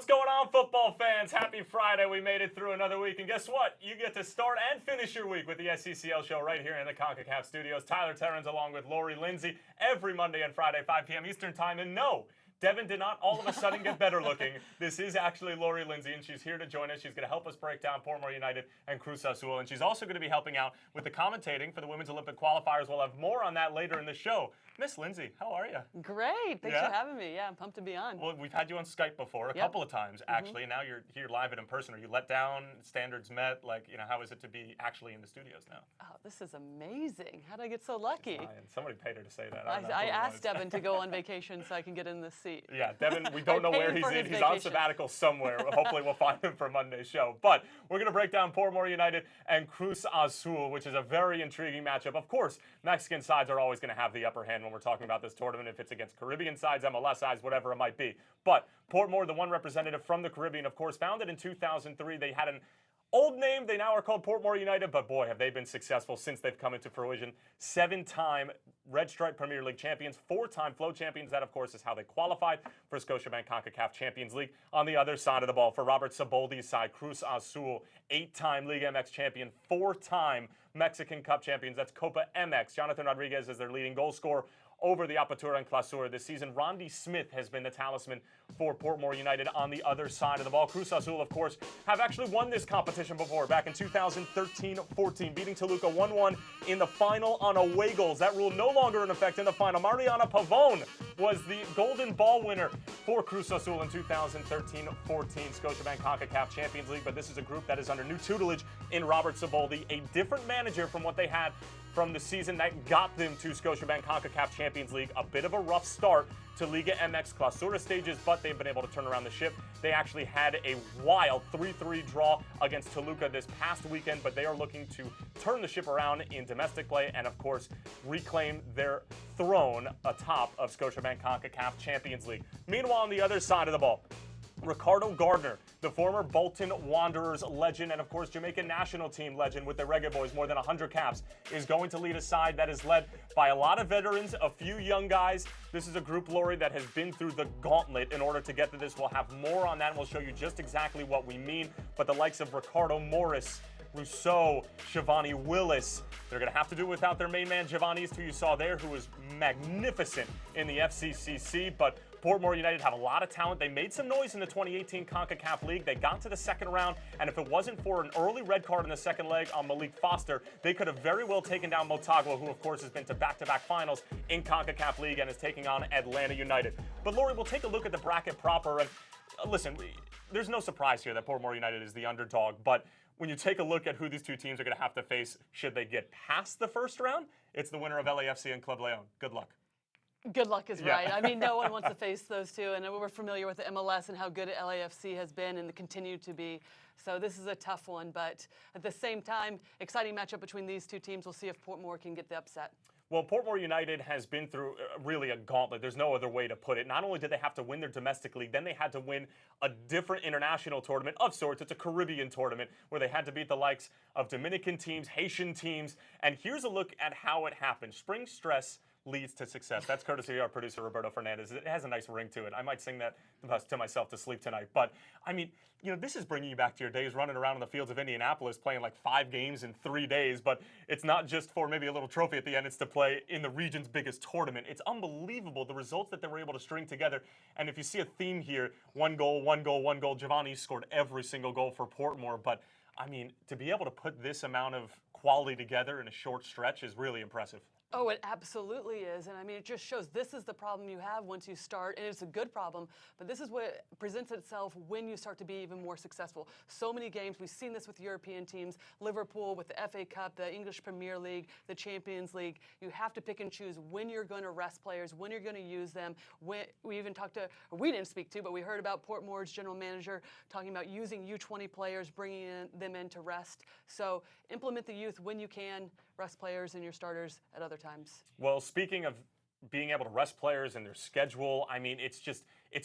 What's going on, football fans? Happy Friday. We made it through another week. And guess what? You get to start and finish your week with the SCCL show right here in the Concacaf studios. Tyler Terrens along with Lori Lindsay every Monday and Friday, 5 p.m. Eastern time. And no, Devin did not all of a sudden get better looking. This is actually Lori Lindsay, and she's here to join us. She's going to help us break down Portmore United and Cruz Azul. And she's also going to be helping out with the commentating for the Women's Olympic qualifiers. We'll have more on that later in the show. Miss Lindsay, how are you? Great. Thanks for having me. Yeah, I'm pumped to be on. Well, we've had you on Skype before a couple of times, actually. And now you're here live and in person. Are you let down? Standards met? Like, you know, how is it to be actually in the studios now? Oh, this is amazing. How did I get so lucky? Somebody paid her to say that. I asked Devin to go on vacation so I can get in this seat. Yeah, Devin, we don't know where he's in. He's on sabbatical somewhere. Hopefully we'll find him for Monday's show. But we're going to break down Portmore United and Cruz Azul, which is a very intriguing matchup. Of course, Mexican sides are always going to have the upper hand when we're talking about this tournament, if it's against Caribbean sides, MLS sides, whatever it might be. But Portmore, the one representative from the Caribbean, of course, founded in 2003. They had an old name. They now are called Portmore United, but boy, have they been successful since they've come into fruition. 7-time Red Stripe Premier League champions, 4-time Flow champions. That, of course, is how they qualified for Scotiabank Concacaf Champions League. On the other side of the ball, for Robert Saboldi's side, Cruz Azul, 8-time League MX champion, 4-time Mexican Cup champions. That's Copa MX. Jonathan Rodriguez is their leading goal scorer over the Apertura and Clausura this season. Rondi Smith has been the talisman for Portmore United on the other side of the ball. Cruz Azul, of course, have actually won this competition before, back in 2013-14, beating Toluca 1-1 in the final on away goals. That rule no longer in effect in the final. Mariana Pavone was the golden ball winner for Cruz Azul in 2013-14 Scotiabank Concacaf Champions League, but this is a group that is under new tutelage in Robert Saboldi, a different manager from what they had from the season that got them to Scotiabank Concacaf Champions League. A bit of a rough start to Liga MX Clausura stages, but they've been able to turn around the ship. They actually had a wild 3-3 draw against Toluca this past weekend, but they are looking to turn the ship around in domestic play and, of course, reclaim their throne atop of Scotiabank Concacaf Champions League. Meanwhile, on the other side of the ball, Ricardo Gardner, the former Bolton Wanderers legend and, of course, Jamaican national team legend with the Reggae Boys, more than 100 caps, is going to lead a side that is led by a lot of veterans, a few young guys. This is a group, Lori, that has been through the gauntlet in order to get to this. We'll have more on that, and we'll show you just exactly what we mean. But the likes of Ricardo Morris, Rousseau, Shivani Willis, they're going to have to do without their main man, Giovanni, who you saw there, who was magnificent in the FCCC. But Portmore United have a lot of talent. They made some noise in the 2018 CONCACAF League. They got to the second round, and if it wasn't for an early red card in the second leg on Malik Foster, they could have very well taken down Motagua, who, of course, has been to back-to-back finals in CONCACAF League and is taking on Atlanta United. But, Lori, we'll take a look at the bracket proper. And listen, there's no surprise here that Portmore United is the underdog, but when you take a look at who these two teams are going to have to face should they get past the first round, it's the winner of LAFC and Club Leon. Good luck. Good luck is right. I mean, no one wants to face those two, and we're familiar with the MLS and how good LAFC has been and continue to be. So this is a tough one, but at the same time, exciting matchup between these two teams. We'll see if Portmore can get the upset. Well, Portmore United has been through really a gauntlet. There's no other way to put it. Not only did they have to win their domestic league, then they had to win a different international tournament of sorts. It's a Caribbean tournament where they had to beat the likes of Dominican teams, Haitian teams. And here's a look at how it happened. Spring stress leads to success. That's courtesy of our producer, Roberto Fernandez. It has a nice ring to it. I might sing that to myself to sleep tonight. But, I mean, you know, this is bringing you back to your days running around in the fields of Indianapolis playing like 5 games in 3 days. But it's not just for maybe a little trophy at the end. It's to play in the region's biggest tournament. It's unbelievable, the results that they were able to string together. And if you see a theme here, 1 goal, 1 goal, 1 goal. Giovanni scored every single goal for Portmore. But, I mean, to be able to put this amount of quality together in a short stretch is really impressive. Oh, it absolutely is. And I mean, it just shows this is the problem you have once you start. And it's a good problem, but this is what presents itself when you start to be even more successful. So many games, we've seen this with European teams, Liverpool with the FA Cup, the English Premier League, the Champions League. You have to pick and choose when you're going to rest players, when you're going to use them. We even talked to, or we didn't speak to, but we heard about Portmore's general manager talking about using U20 players, bringing them in to rest. So implement the youth when you can, rest players and your starters at other times. Well, speaking of being able to rest players and their schedule, I mean, it's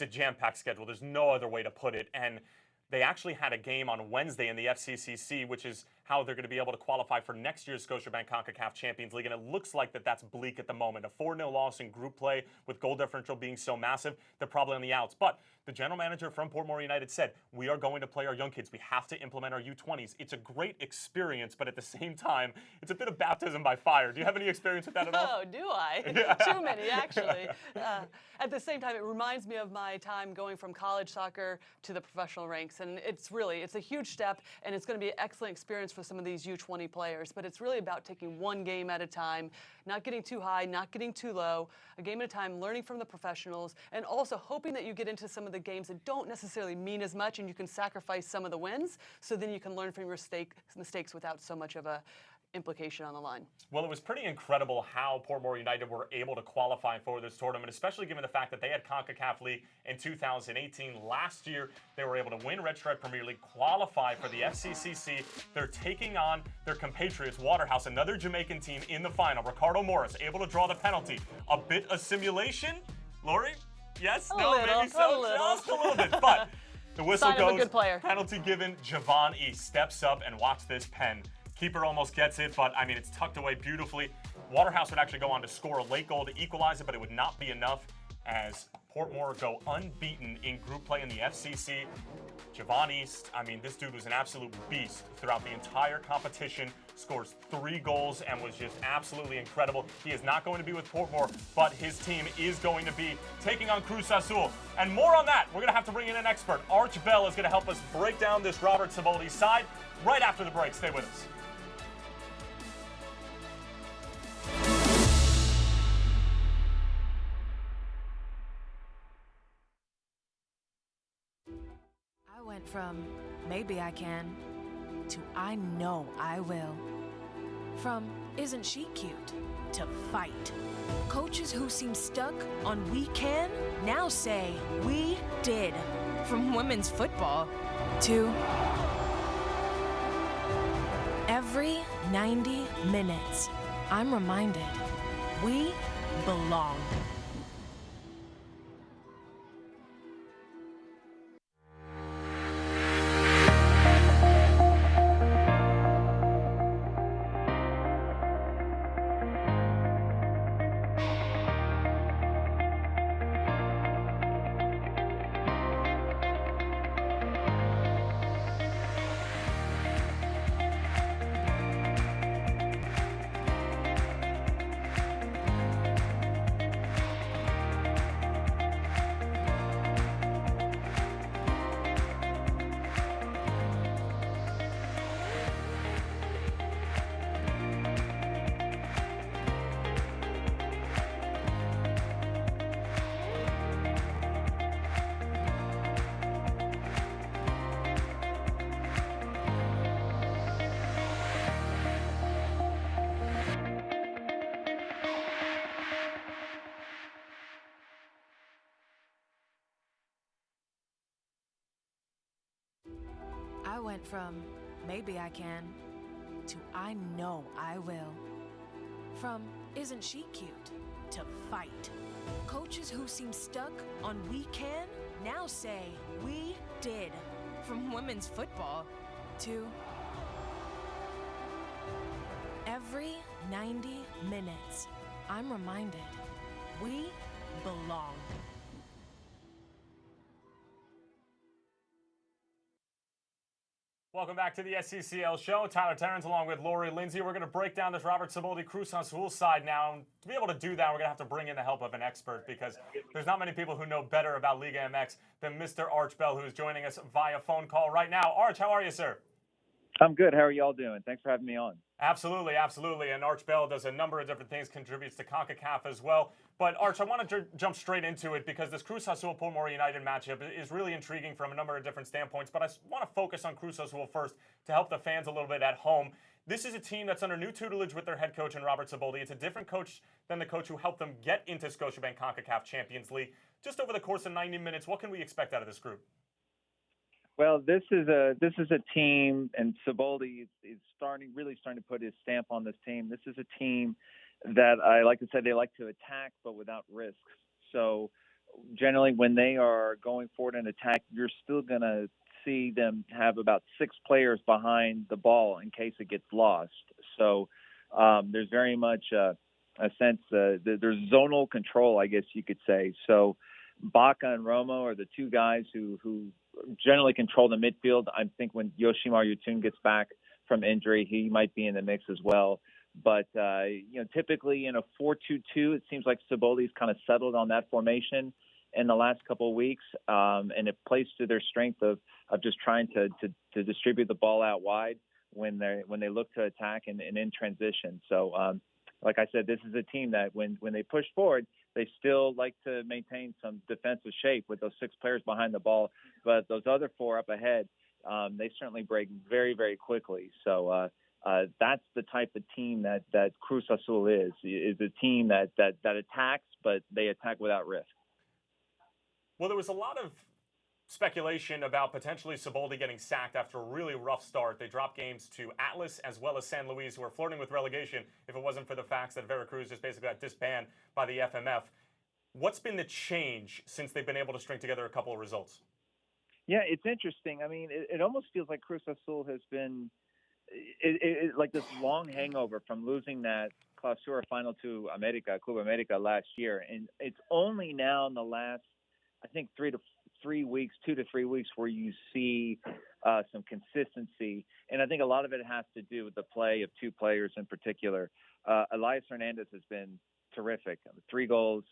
a jam-packed schedule. There's no other way to put it. And they actually had a game on Wednesday in the FCCC, which is how they're going to be able to qualify for next year's Scotiabank Concacaf Champions League, and it looks like that's bleak at the moment. A 4-0 loss in group play with goal differential being so massive, they're probably on the outs. But the general manager from Portmore United said, we are going to play our young kids. We have to implement our U20s. It's a great experience, but at the same time, it's a bit of baptism by fire. Do you have any experience with that at all? Oh, do I? Too many, actually. At the same time, it reminds me of my time going from college soccer to the professional ranks. And it's a huge step, and it's going to be an excellent experience for some of these U20 players. But it's really about taking one game at a time, not getting too high, not getting too low, a game at a time, learning from the professionals, and also hoping that you get into some of the games that don't necessarily mean as much, and you can sacrifice some of the wins, so then you can learn from your mistakes without so much of a implication on the line. Well, it was pretty incredible how Portmore United were able to qualify for this tournament, especially given the fact that they had Concacaf League in 2018. Last year, they were able to win Red Stripe Premier League, qualify for the SCCC. They're taking on their compatriots, Waterhouse, another Jamaican team, in the final. Ricardo Morris able to draw the penalty. A bit of simulation, Lori? Yes? A No? little, Maybe so? Just a little bit. But the whistle Sign of a goes. good player. Penalty given. Javon E. steps up and watch this pen. Keeper almost gets it, but I mean, it's tucked away beautifully. Waterhouse would actually go on to score a late goal to equalize it, but it would not be enough as Portmore go unbeaten in group play in the FCC. Javon East, I mean, this dude was an absolute beast throughout the entire competition, scores 3 goals and was just absolutely incredible. He is not going to be with Portmore, but his team is going to be taking on Cruz Azul. And more on that, we're going to have to bring in an expert. Arch Bell is going to help us break down this Robert Siboldi side right after the break. Stay with us. I went from maybe I can to I know I will. From isn't she cute to fight. Coaches who seem stuck on we can now say we did. From women's football to every 90 minutes, I'm reminded we belong. I went from maybe I can to I know I will. From isn't she cute to fight. Coaches who seem stuck on we can now say we did. From women's football to every 90 minutes, I'm reminded we belong. Welcome back to the SCCL show. Tyler Terrence along with Lori Lindsay. We're going to break down this Robert Siboldi Cruz Azul side now. And to be able to do that, we're going to have to bring in the help of an expert because there's not many people who know better about Liga MX than Mr. Arch Bell, who is joining us via phone call right now. Arch, how are you, sir? I'm good. How are y'all doing? Thanks for having me on. Absolutely, absolutely. And Arch Bell does a number of different things, contributes to CONCACAF as well. But Arch, I want to jump straight into it because this Cruz Azul Portmore United matchup is really intriguing from a number of different standpoints. But I want to focus on Cruz Azul first to help the fans a little bit at home. This is a team that's under new tutelage with their head coach in Robert Siboldi. It's a different coach than the coach who helped them get into Scotiabank Concacaf Champions League. Just over the course of 90 minutes, what can we expect out of this group? Well, this is a team, and Siboldi is really starting to put his stamp on this team. This is a team that I like to say they like to attack, but without risks. So generally, when they are going forward and attack, you're still going to see them have about 6 players behind the ball in case it gets lost. So there's very much a sense there's zonal control, I guess you could say. So Baca and Romo are the two guys who generally control the midfield. I think when Yoshimar Yotun gets back from injury, he might be in the mix as well. But, typically in a 4-2-2, it seems like Siboldi's kind of settled on that formation in the last couple of weeks. And it plays to their strength of just trying to distribute the ball out wide when they look to attack and in transition. So, like I said, this is a team that when they push forward, they still like to maintain some defensive shape with those 6 players behind the ball. But those other 4 up ahead, they certainly break very, very quickly. So that's the type of team that Cruz Azul is a team that attacks, but they attack without risk. Well, there was a lot of speculation about potentially Siboldi getting sacked after a really rough start. They dropped games to Atlas as well as San Luis, who are flirting with relegation if it wasn't for the facts that Veracruz just basically got disbanded by the FMF. What's been the change since they've been able to string together a couple of results? Yeah, it's interesting. I mean, it almost feels like Cruz Azul has been like this long hangover from losing that Clausura final to Club America last year. And it's only now in the last, I think, 2 to 3 weeks where you see some consistency. And I think a lot of it has to do with the play of 2 players in particular. Elias Hernandez has been terrific. 3 goals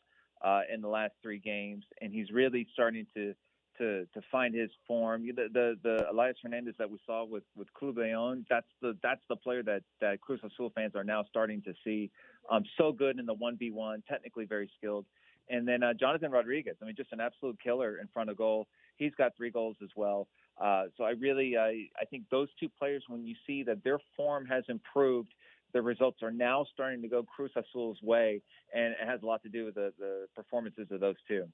in the last 3 games, and he's really starting to find his form. The Elias Hernandez that we saw with Club Leon, that's the player that Cruz Azul fans are now starting to see. So good in the 1v1, technically very skilled. And then Jonathan Rodriguez, I mean, just an absolute killer in front of goal. He's got 3 goals as well. So I think those 2 players, when you see that their form has improved, the results are now starting to go Cruz Azul's way, and it has a lot to do with the performances of those 2.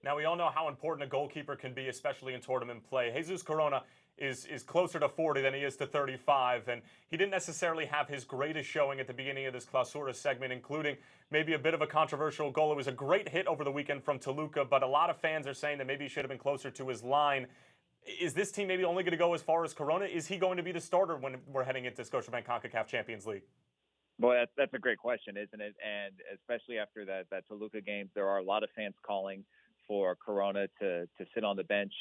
Now, we all know how important a goalkeeper can be, especially in tournament play. Jesus Corona is closer to 40 than he is to 35, and he didn't necessarily have his greatest showing at the beginning of this Clausura segment, including maybe a bit of a controversial goal. It was a great hit over the weekend from Toluca, but a lot of fans are saying that maybe he should have been closer to his line. Is this team maybe only going to go as far as Corona? Is he going to be the starter when we're heading into Scotiabank Concacaf Champions League? Boy, that's a great question, isn't it? And especially after that Toluca game, there are a lot of fans calling for Corona to sit on the bench.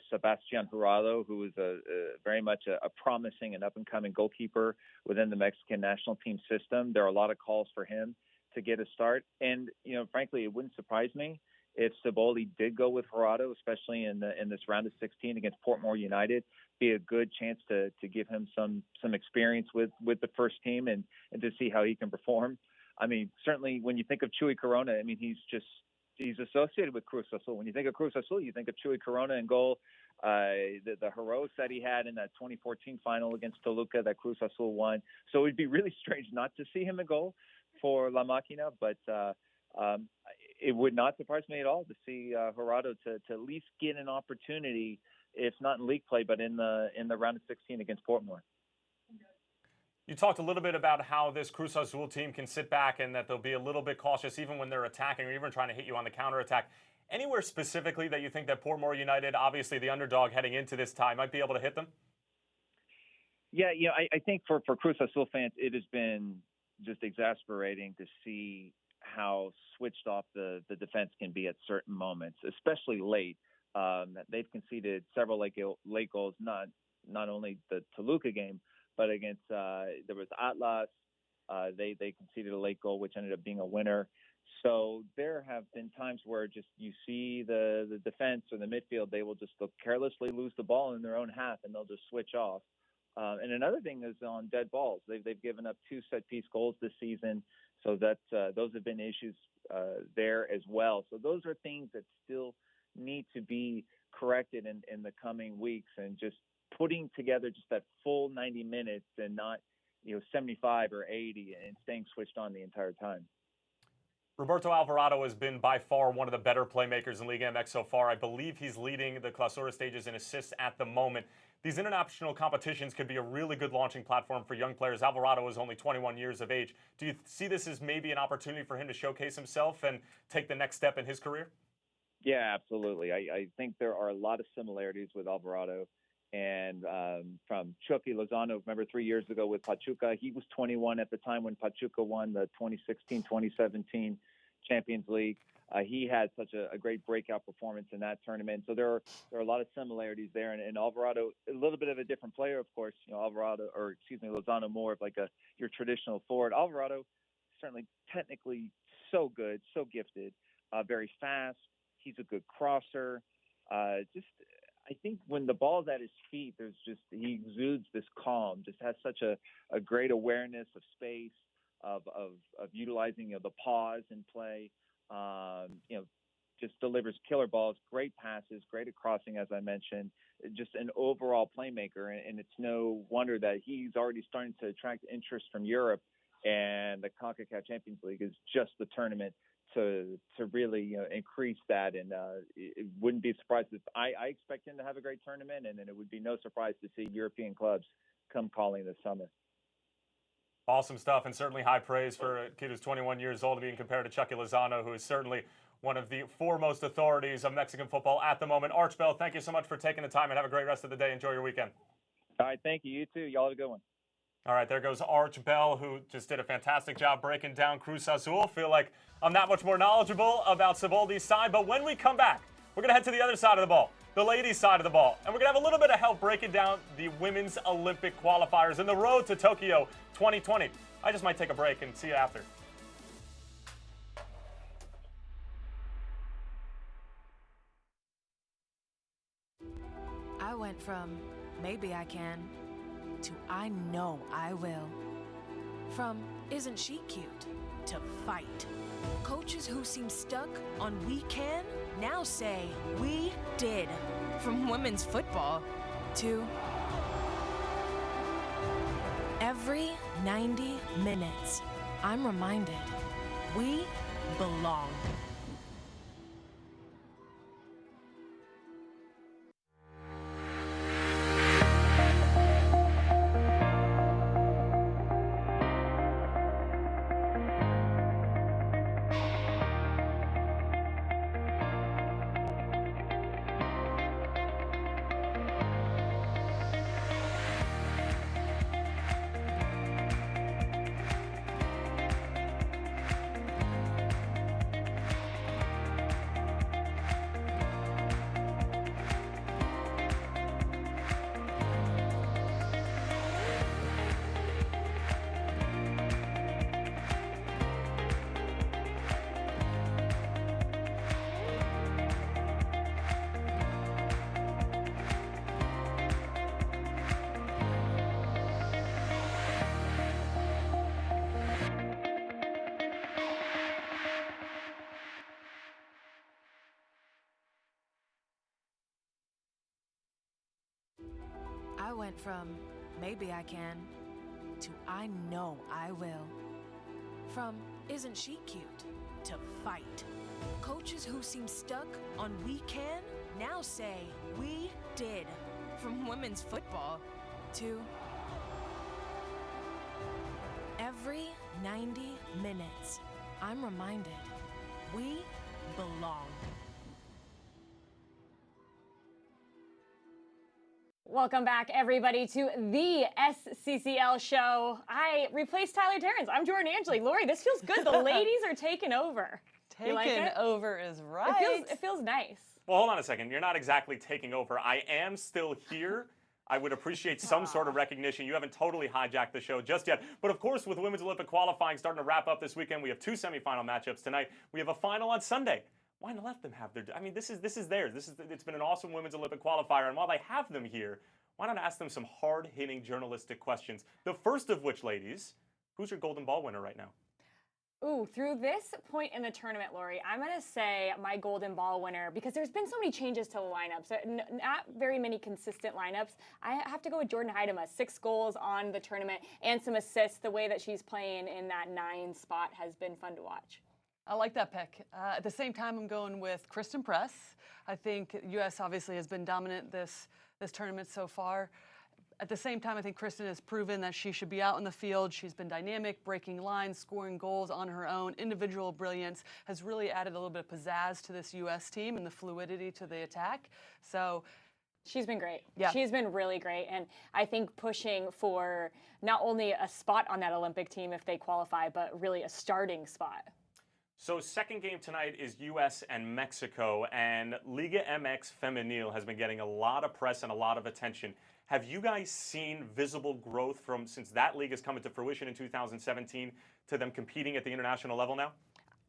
Sebastian Jurado, who is very much a promising and up-and-coming goalkeeper within the Mexican national team system. There are a lot of calls for him to get a start. And, frankly, it wouldn't surprise me if Siboldi did go with Jurado, especially in this round of 16 against Portmore United. Be a good chance to give him some experience with the first team and to see how he can perform. I mean, certainly when you think of Chuy Corona, I mean, he's associated with Cruz Azul. When you think of Cruz Azul, you think of Chuy Corona in goal. The heroics that he had in that 2014 final against Toluca that Cruz Azul won. So it would be really strange not to see him in goal for La Máquina, but it would not surprise me at all to see Jurado to at least get an opportunity, if not in league play, but in the round of 16 against Portmore. You talked a little bit about how this Cruz Azul team can sit back and that they'll be a little bit cautious even when they're attacking or even trying to hit you on the counterattack. Anywhere specifically that you think that Portmore United, obviously the underdog heading into this tie, might be able to hit them? Yeah, I think for Cruz Azul fans, it has been just exasperating to see how switched off the defense can be at certain moments, especially late. They've conceded several late goals, not only the Toluca game, but against there was Atlas. They conceded a late goal, which ended up being a winner. So there have been times where just you see the defense or the midfield, they will just carelessly lose the ball in their own half and they'll just switch off. And another thing is on dead balls. They've given up 2 set-piece goals this season, so those have been issues there as well. So those are things that still need to be corrected in the coming weeks, and just putting together just that full 90 minutes and not 75 or 80 and staying switched on the entire time. Roberto Alvarado has been by far one of the better playmakers in Liga MX so far. I believe he's leading the Clausura stages in assists at the moment. These international competitions could be a really good launching platform for young players. Alvarado is only 21 years of age. Do you see this as maybe an opportunity for him to showcase himself and take the next step in his career? Yeah, absolutely. I think there are a lot of similarities with Alvarado. And from Chucky Lozano, remember 3 years ago with Pachuca, he was 21 at the time when Pachuca won the 2016-2017 Champions League. He had such a great breakout performance in that tournament. So there are a lot of similarities there. And Alvarado, a little bit of a different player, of course. Lozano more of like your traditional forward. Alvarado, certainly technically so good, so gifted, very fast. He's a good crosser. I think when the ball's at his feet, he exudes this calm. Just has such a great awareness of space, of utilizing the pause in play. Just delivers killer balls, great passes, great at crossing, as I mentioned. Just an overall playmaker, and it's no wonder that he's already starting to attract interest from Europe. And the Concacaf Champions League is just the tournament to really increase that, and it wouldn't be surprised if I expect him to have a great tournament, and then it would be no surprise to see European clubs come calling this summer. Awesome stuff, and certainly high praise for a kid who's 21 years old being compared to Chucky Lozano, who is certainly one of the foremost authorities of Mexican football at the moment. Arch Bell, thank you so much for taking the time, and have a great rest of the day. Enjoy your weekend. All right, thank you. You too. Y'all have a good one. All right, there goes Arch Bell, who just did a fantastic job breaking down Cruz Azul. Feel like I'm not much more knowledgeable about Siboldi's side, but when we come back, we're going to head to the other side of the ball, the ladies' side of the ball, and we're going to have a little bit of help breaking down the women's Olympic qualifiers in the road to Tokyo 2020. I just might take a break and see you after. I went from maybe I can to I know I will. From isn't she cute to fight. Coaches who seem stuck on we can now say we did. From women's football to every 90 minutes, I'm reminded we belong. I went from maybe I can to I know I will. From isn't she cute to fight. Coaches who seem stuck on we can now say we did. From women's football to every 90 minutes, I'm reminded we belong. Welcome back, everybody, to the SCCL show. I replaced Tyler Terrence. I'm Jordan Angeli. Lori, this feels good. The ladies are taking over. Taking over is right. It feels nice. Well, hold on a second. You're not exactly taking over. I am still here. I would appreciate some sort of recognition. You haven't totally hijacked the show just yet. But of course, with Women's Olympic qualifying starting to wrap up this weekend, we have 2 semifinal matchups tonight. We have a final on Sunday. Why not let them have their? I mean, this is theirs. It's been an awesome Women's Olympic qualifier, and while they have them here, why not ask them some hard-hitting journalistic questions? The first of which, ladies, who's your Golden Ball winner right now? Ooh, through this point in the tournament, Lori, I'm going to say my Golden Ball winner, because there's been so many changes to the lineups, not very many consistent lineups. I have to go with Jordan Heidema. 6 goals on the tournament and some assists. The way that she's playing in that 9 spot has been fun to watch. I like that pick. At the same time, I'm going with Kristen Press. I think U.S. obviously has been dominant this tournament so far. At the same time, I think Kristen has proven that she should be out in the field. She's been dynamic, breaking lines, scoring goals on her own. Individual brilliance has really added a little bit of pizzazz to this U.S. team and the fluidity to the attack. So she's been great. Yeah. She's been really great. And I think pushing for not only a spot on that Olympic team if they qualify, but really a starting spot. So second game tonight is U.S. and Mexico, and Liga MX Femenil has been getting a lot of press and a lot of attention. Have you guys seen visible growth from since that league has come into fruition in 2017 to them competing at the international level now?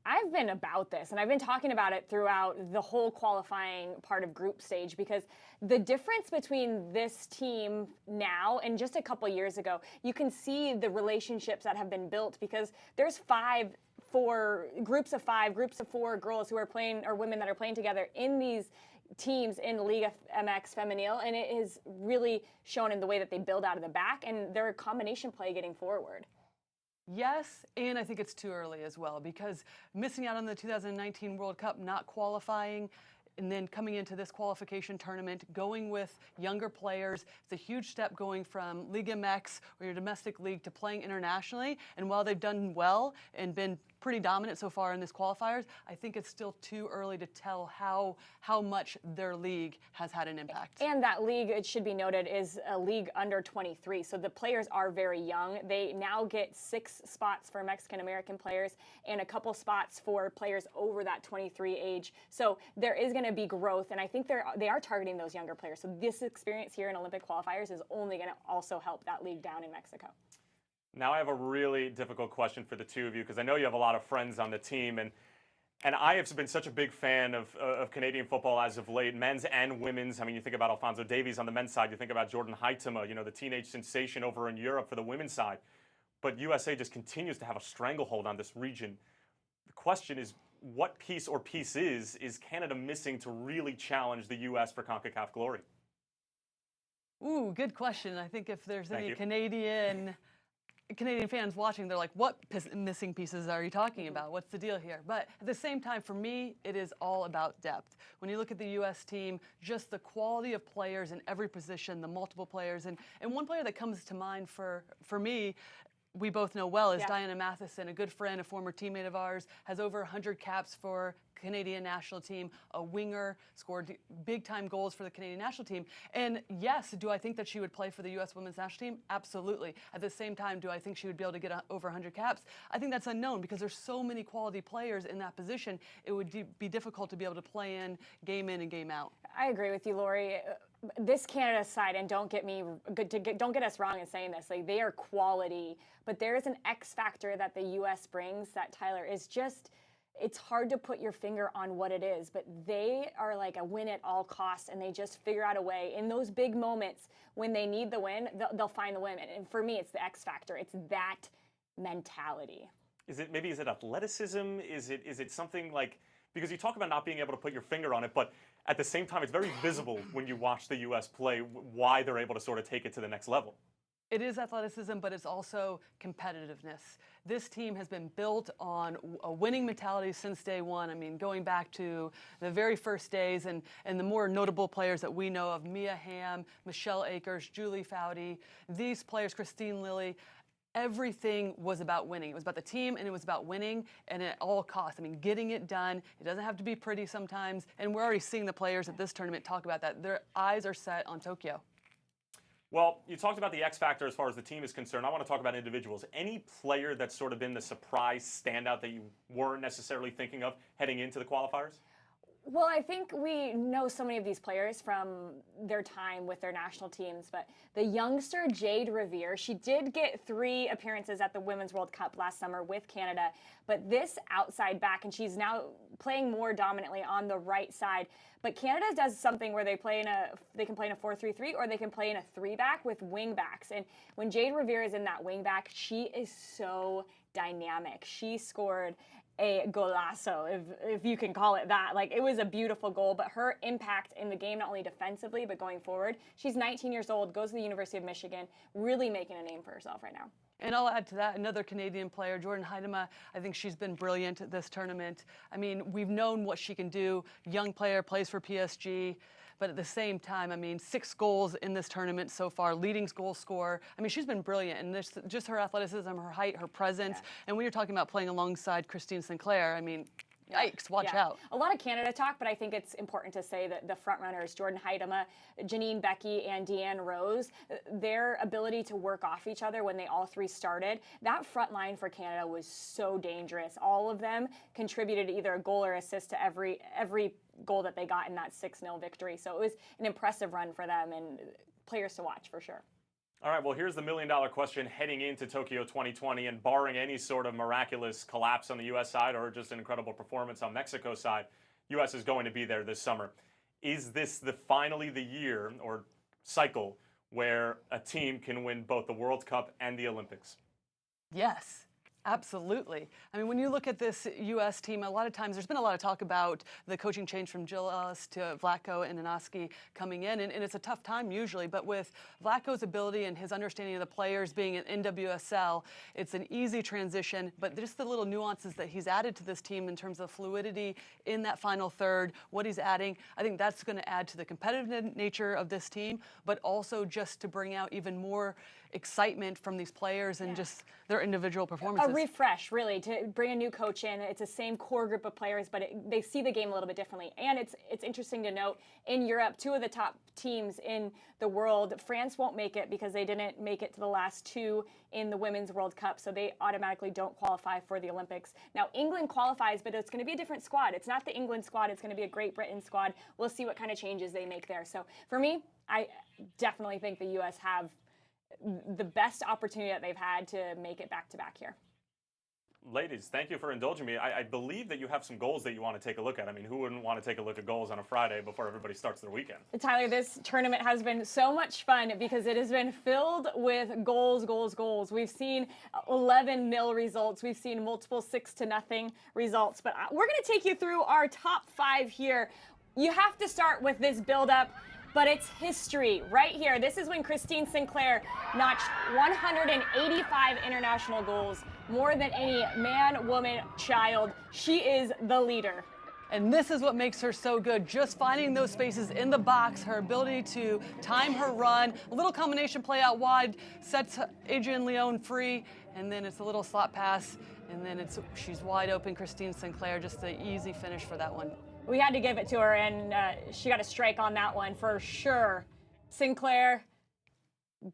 I've been about this, and I've been talking about it throughout the whole qualifying part of group stage, because the difference between this team now and just a couple years ago, you can see the relationships that have been built, because there's groups of 4 girls who are playing, or women that are playing together in these teams in Liga MX Femenil, and it is really shown in the way that they build out of the back and their combination play getting forward. yes, and I think it's too early as well, because missing out on the 2019 World Cup, not qualifying, and then coming into this qualification tournament, going with younger players, it's a huge step going from Liga MX or your domestic league to playing internationally. And while they've done well and been pretty dominant so far in this qualifiers, I think it's still too early to tell how much their league has had an impact. And that league, it should be noted, is a league under 23. So the players are very young. They now get 6 spots for Mexican-American players and a couple spots for players over that 23 age. So there is going to be growth, and I think they are targeting those younger players. So this experience here in Olympic qualifiers is only going to also help that league down in Mexico. Now I have a really difficult question for the two of you, because I know you have a lot of friends on the team, and I have been such a big fan of Canadian football as of late, men's and women's. I mean, you think about Alphonso Davies on the men's side, you think about Jordan Huitema, the teenage sensation over in Europe for the women's side. But USA just continues to have a stranglehold on this region. The question is, what piece or pieces is Canada missing to really challenge the U.S. for CONCACAF glory? Ooh, good question. I think if there's Thank any you. Canadian fans watching, they're like, what missing pieces are you talking about? What's the deal here? But at the same time, for me, it is all about depth. When you look at the U.S. team, just the quality of players in every position, the multiple players, and one player that comes to mind for me, we both know well, is Diana Matheson, a good friend, a former teammate of ours, has over 100 caps for Canadian national team, a winger, scored big-time goals for the Canadian national team. And yes, do I think that she would play for the U.S. women's national team? Absolutely. At the same time, do I think she would be able to get over 100 caps? I think that's unknown, because there's so many quality players in that position. It would be difficult to be able to play in and game out. I agree with you, Lori. This Canada side, and don't get us wrong in saying this, like, they are quality, but there is an X factor that the U.S. brings that, Tyler, is just, it's hard to put your finger on what it is, but they are like a win at all costs, and they just figure out a way. In those big moments when they need the win, they'll find the win. And for me, it's the X factor. It's that mentality. Is it athleticism? Is it something like, because you talk about not being able to put your finger on it, but at the same time, it's very visible when you watch the U.S. play why they're able to sort of take it to the next level. It is athleticism, but it's also competitiveness. This team has been built on a winning mentality since day one. I mean, going back to the very first days, and the more notable players that we know of, Mia Hamm, Michelle Akers, Julie Foudy, these players, Christine Lilly, everything was about winning. It was about the team, and it was about winning, and at all costs. I mean, getting it done. It doesn't have to be pretty sometimes, and we're already seeing the players at this tournament talk about that. Their eyes are set on Tokyo. Well, you talked about the X factor as far as the team is concerned. I want to talk about individuals. Any player that's sort of been the surprise standout that you weren't necessarily thinking of heading into the qualifiers? Well, I think we know so many of these players from their time with their national teams, but the youngster Jade Revere, she did get 3 appearances at the Women's World Cup last summer with Canada, but this outside back, and she's now playing more dominantly on the right side. But Canada does something where they can play in a 4-3-3, or they can play in a 3-back with wing backs. And when Jade Revere is in that wing back, she is so dynamic. She scored a golazo, if you can call it that. Like, it was a beautiful goal, but her impact in the game, not only defensively, but going forward. She's 19 years old, goes to the University of Michigan, really making a name for herself right now. And I'll add to that another Canadian player, Jordan Huitema. I think she's been brilliant at this tournament. I mean, we've known what she can do. Young player, plays for PSG. But at the same time, I mean, 6 goals in this tournament so far, leading goal scorer. I mean, she's been brilliant. And this, just her athleticism, her height, her presence. Yeah. And when you're talking about playing alongside Christine Sinclair, I mean, yikes, watch out. A lot of Canada talk, but I think it's important to say that the front runners, Jordan Huitema, Janine Becky, and Deanne Rose, their ability to work off each other when they all 3 started, that front line for Canada was so dangerous. All of them contributed either a goal or assist to every goal that they got in that 6-0 victory. So it was an impressive run for them and players to watch for sure. All right, well, here's the million-dollar question heading into Tokyo 2020, and barring any sort of miraculous collapse on the U.S. side or just an incredible performance on Mexico's side, U.S. is going to be there this summer. Is this finally the year or cycle where a team can win both the World Cup and the Olympics? Yes. Absolutely. I mean, when you look at this U.S. team, a lot of times there's been a lot of talk about the coaching change from Jill Ellis to Vlatko and Inoski coming in, and it's a tough time usually, but with Vlatko's ability and his understanding of the players being an NWSL, it's an easy transition, but just the little nuances that he's added to this team in terms of fluidity in that final third, what he's adding, I think that's going to add to the competitive nature of this team, but also just to bring out even more excitement from these players and just their individual performances. A refresh, really, to bring a new coach in. It's the same core group of players, but they see the game a little bit differently. And it's interesting to note, in Europe, 2 of the top teams in the world, France won't make it because they didn't make it to the last 2 in the Women's World Cup, so they automatically don't qualify for the Olympics. Now, England qualifies, but it's going to be a different squad. It's not the England squad. It's going to be a Great Britain squad. We'll see what kind of changes they make there. So for me, I definitely think the U.S. have the best opportunity that they've had to make it back-to-back here. Ladies, thank you for indulging me. I believe that you have some goals that you want to take a look at. I mean, who wouldn't want to take a look at goals on a Friday before everybody starts their weekend? Tyler, this tournament has been so much fun because it has been filled with goals. We've seen 11-0 results. We've seen multiple 6-0 results. But we're going to take you through our top 5 here. You have to start with this build-up. But it's history right here. This is when Christine Sinclair notched 185 international goals, more than any man, woman, child. She is the leader. And this is what makes her so good, just finding those spaces in the box, her ability to time her run, a little combination play out wide, sets Adrienne Leon free, and then it's a little slot pass, and then she's wide open, Christine Sinclair, just an easy finish for that one. We had to give it to her, and she got a strike on that one for sure. Sinclair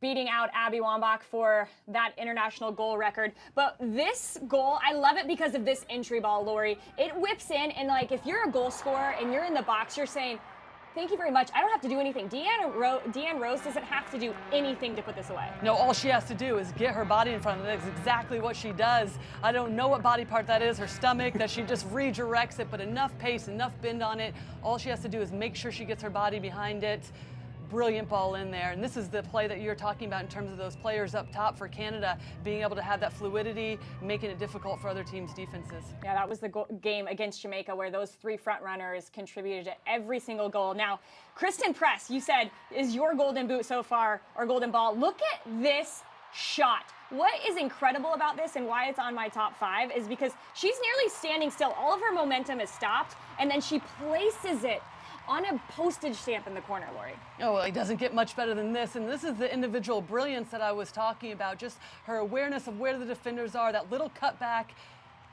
beating out Abby Wambach for that international goal record. But this goal, I love it because of this entry ball, Lori. It whips in, and like if you're a goal scorer and you're in the box, you're saying, thank you very much. I don't have to do anything. Deanne Rose doesn't have to do anything to put this away. No, all she has to do is get her body in front of it. That's exactly what she does. I don't know what body part that is, her stomach, that she just redirects it, but enough pace, enough bend on it. All she has to do is make sure she gets her body behind it. Brilliant ball in there. And this is the play that you're talking about in terms of those players up top for Canada, being able to have that fluidity, making it difficult for other teams' defenses. Yeah, that was the game against Jamaica where those 3 front runners contributed to every single goal. Now, Kristen Press, you said, is your golden boot so far, or golden ball. Look at this shot. What is incredible about this and why it's on my top 5 is because she's nearly standing still. All of her momentum is stopped, and then she places it on a postage stamp in the corner, Lori. Oh, well, it doesn't get much better than this. And this is the individual brilliance that I was talking about, just her awareness of where the defenders are, that little cutback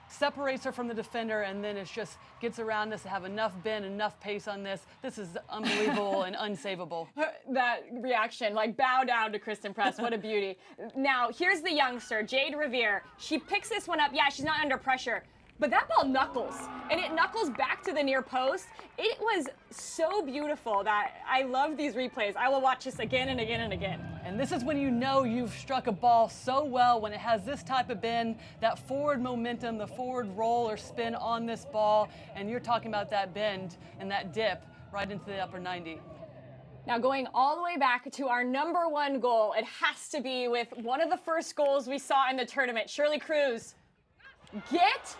separates her from the defender, and then it just gets around us to have enough bend, enough pace on this. This is unbelievable and unsavable. That reaction, like bow down to Kristen Press, what a beauty. Now, here's the youngster, Jade Revere. She picks this one up. Yeah, she's not under pressure. But that ball knuckles, and it knuckles back to the near post. It was so beautiful that I love these replays. I will watch this again and again and again. And this is when you know you've struck a ball so well, when it has this type of bend, that forward momentum, the forward roll or spin on this ball, and you're talking about that bend and that dip right into the upper 90. Now going all the way back to our number 1 goal, it has to be with one of the first goals we saw in the tournament. Shirley Cruz, get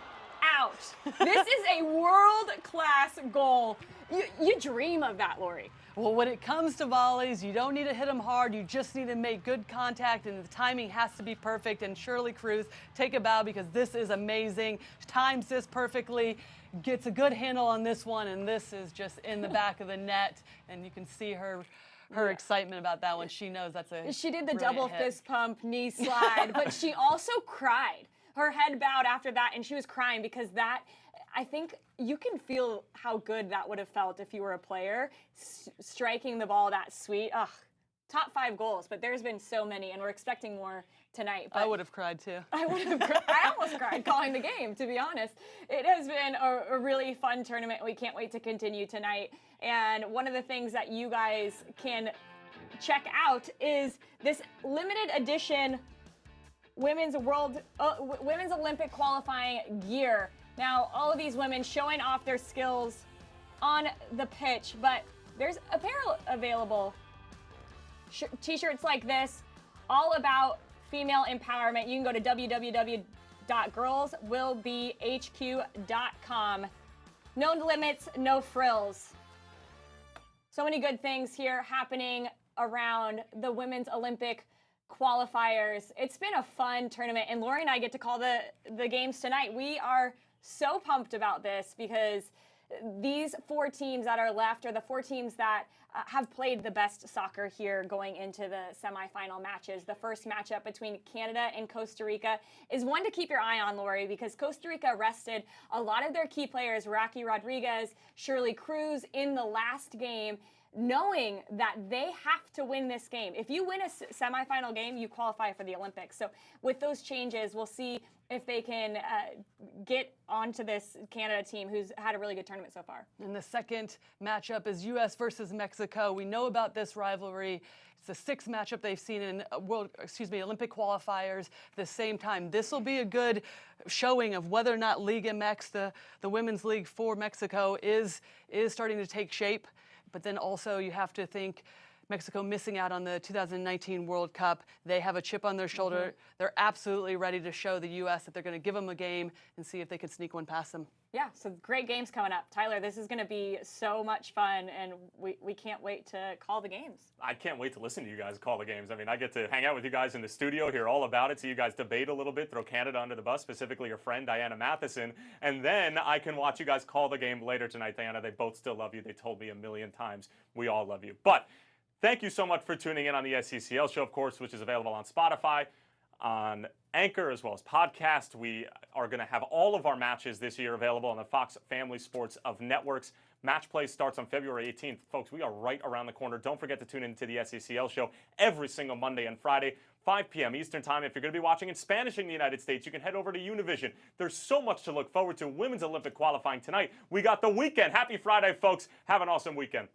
out. This is a world-class goal. You dream of that, Lori. Well, when it comes to volleys, you don't need to hit them hard. You just need to make good contact, and the timing has to be perfect. And Shirley Cruz, take a bow because this is amazing. Times this perfectly, gets a good handle on this one, and this is just in the back of the net. And you can see her excitement about that one. She knows that's a She did the brilliant double hit. fist pump, knee slide, but she also cried. Her head bowed after that, and she was crying because that, I think you can feel how good that would have felt if you were a player, striking the ball that sweet. Ugh, top 5 goals, but there's been so many, and we're expecting more tonight. But I would have cried too. I would have cried. I almost cried calling the game, to be honest. It has been a really fun tournament. We can't wait to continue tonight. And one of the things that you guys can check out is this limited edition Women's Olympic qualifying gear. Now, all of these women showing off their skills on the pitch, but there's apparel available. T-shirts like this, all about female empowerment. You can go to www.girlswillbehq.com. No limits, no frills. So many good things here happening around the Women's Olympic qualifiers. It's been a fun tournament, and Lori and I get to call the games tonight. We are so pumped about this because these 4 teams that are left are the 4 teams that have played the best soccer here going into the semifinal matches. The first matchup between Canada and Costa Rica is one to keep your eye on, Lori, because Costa Rica rested a lot of their key players, Rocky Rodriguez, Shirley Cruz, in the last game, knowing that they have to win this game. If you win a semifinal game, you qualify for the Olympics. So with those changes, we'll see if they can get onto this Canada team who's had a really good tournament so far. And the second matchup is U.S. versus Mexico. We know about this rivalry. It's the 6th matchup they've seen in Olympic qualifiers the same time. This will be a good showing of whether or not Liga MX, the women's league for Mexico, is starting to take shape. But then also you have to think Mexico missing out on the 2019 World Cup. They have a chip on their shoulder. Mm-hmm. They're absolutely ready to show the U.S. that they're going to give them a game and see if they can sneak one past them. Yeah, so great games coming up. Tyler, this is going to be so much fun, and we can't wait to call the games. I can't wait to listen to you guys call the games. I mean, I get to hang out with you guys in the studio, hear all about it, see you guys debate a little bit, throw Canada under the bus, specifically your friend Diana Matheson, and then I can watch you guys call the game later tonight. Diana, they both still love you. They told me a million times. We all love you. But thank you so much for tuning in on the SCCL show, of course, which is available on Spotify, on Anchor, as well as podcast. We are going to have all of our matches this year available on the Fox Family Sports of Networks. Match play starts on February 18th. Folks, we are right around the corner. Don't forget to tune into the SCCL show every single Monday and Friday, 5 p.m. Eastern Time. If you're going to be watching in Spanish in the United States, you can head over to Univision. There's so much to look forward to. Women's Olympic qualifying tonight. We got the weekend. Happy Friday, folks. Have an awesome weekend.